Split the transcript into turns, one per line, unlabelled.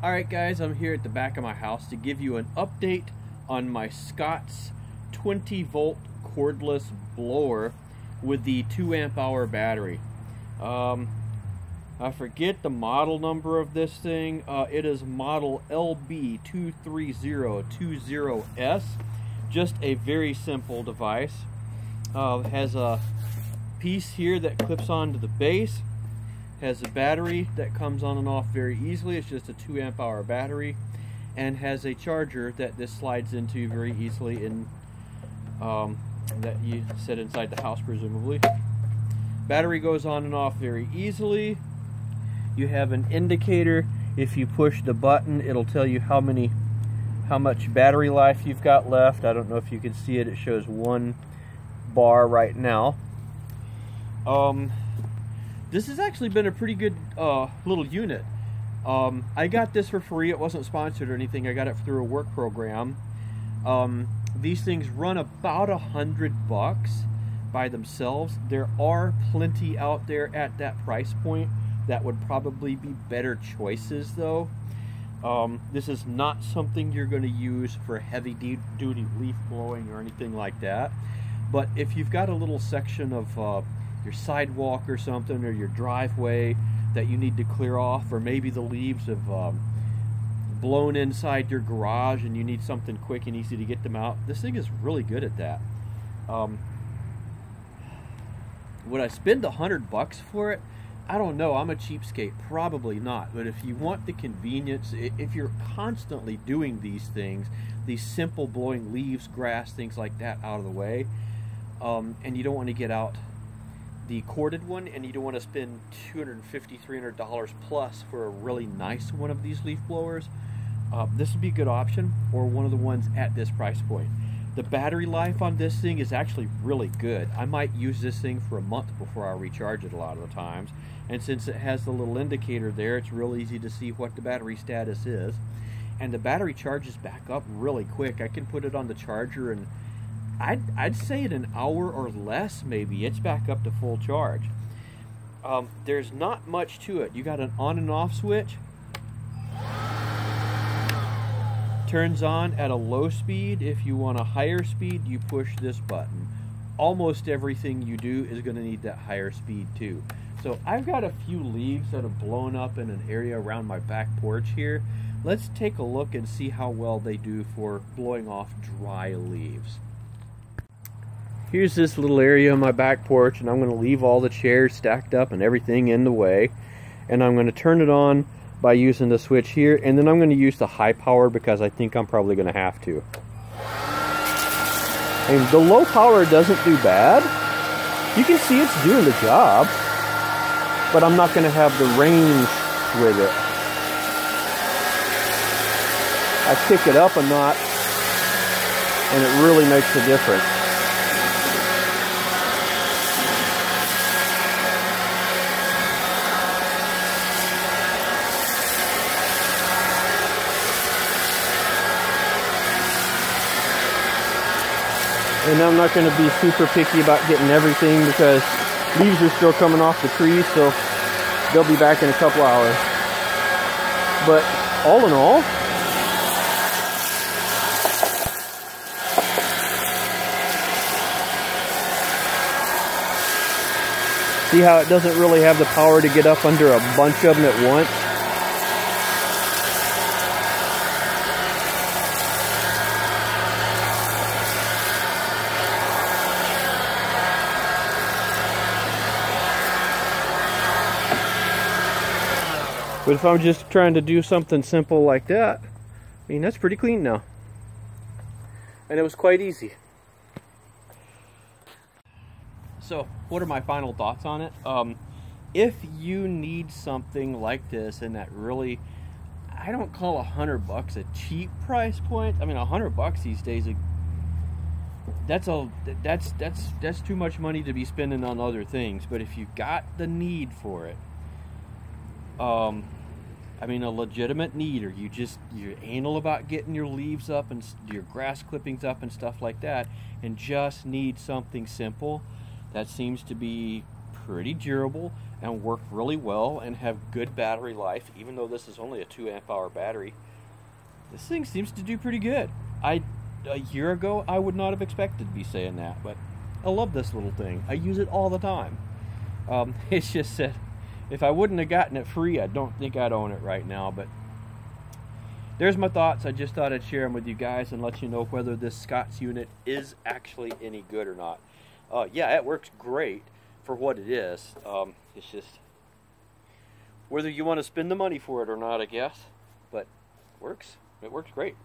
Alright guys, I'm here at the back of my house to give you an update on my Scott's 20 volt cordless blower with the 2 amp hour battery. I forget the model number of this thing. It is model LB23020S. Just a very simple device. It has a piece here that clips onto the base. Has a battery that comes on and off very easily. It's just a 2 amp hour battery, and has a charger that this slides into very easily, in that you set inside the house presumably. Battery goes on and off very easily. You have an indicator. If you push the button, it'll tell you how much battery life you've got left. I don't know if you can see it. It shows 1 bar right now. This has actually been a pretty good little unit. I got this for free. It wasn't sponsored or anything. I got it through a work program. These things run about $100 by themselves. There are plenty out there at that price point that would probably be better choices though. This is not something you're going to use for heavy duty leaf blowing or anything like that. But if you've got a little section of your sidewalk or something, or your driveway that you need to clear off, or maybe the leaves have blown inside your garage and you need something quick and easy to get them out, this thing is really good at that. Would I spend $100 for it? I don't know. I'm a cheapskate. Probably not. But if you want the convenience, if you're constantly doing these things, these simple blowing leaves, grass, things like that out of the way, and you don't want to get out the corded one, and you don't want to spend $250, $300 plus for a really nice one of these leaf blowers, this would be a good option, or one of the ones at this price point. The battery life on this thing is actually really good. I might use this thing for a month before I recharge it a lot of the times, and since it has the little indicator there, it's real easy to see what the battery status is, and the battery charges back up really quick. I can put it on the charger and I'd say in an hour or less, maybe, it's back up to full charge. There's not much to it. You got an on and off switch. Turns on at a low speed. If you want a higher speed, you push this button. Almost everything you do is going to need that higher speed too. So I've got a few leaves that have blown up in an area around my back porch here. Let's take a look and see how well they do for blowing off dry leaves. Here's this little area on my back porch, and I'm going to leave all the chairs stacked up and everything in the way, and I'm going to turn it on by using the switch here, and then I'm going to use the high power because I think I'm probably going to have to. And the low power doesn't do bad. You can see it's doing the job, but I'm not going to have the range with it. I pick it up a notch, and it really makes a difference. And I'm not going to be super picky about getting everything because leaves are still coming off the trees, so they'll be back in a couple hours. But all in all, see how it doesn't really have the power to get up under a bunch of them at once? But if I'm just trying to do something simple like that, I mean, that's pretty clean now. And it was quite easy. So, what are my final thoughts on it? If you need something like this, and that really, I don't call $100 a cheap price point. I mean, $100 these days, that's too much money to be spending on other things. But if you got the need for it, I mean, a legitimate need, or you're anal about getting your leaves up and your grass clippings up and stuff like that, and just need something simple, that seems to be pretty durable and work really well and have good battery life. Even though this is only a 2 amp hour battery, this thing seems to do pretty good. A year ago, I would not have expected to be saying that, but I love this little thing. I use it all the time. It's just that if I wouldn't have gotten it free, I don't think I'd own it right now. But there's my thoughts. I just thought I'd share them with you guys and let you know whether this Scott's unit is actually any good or not. Yeah, it works great for what it is. It's just whether you want to spend the money for it or not, I guess. But it works great.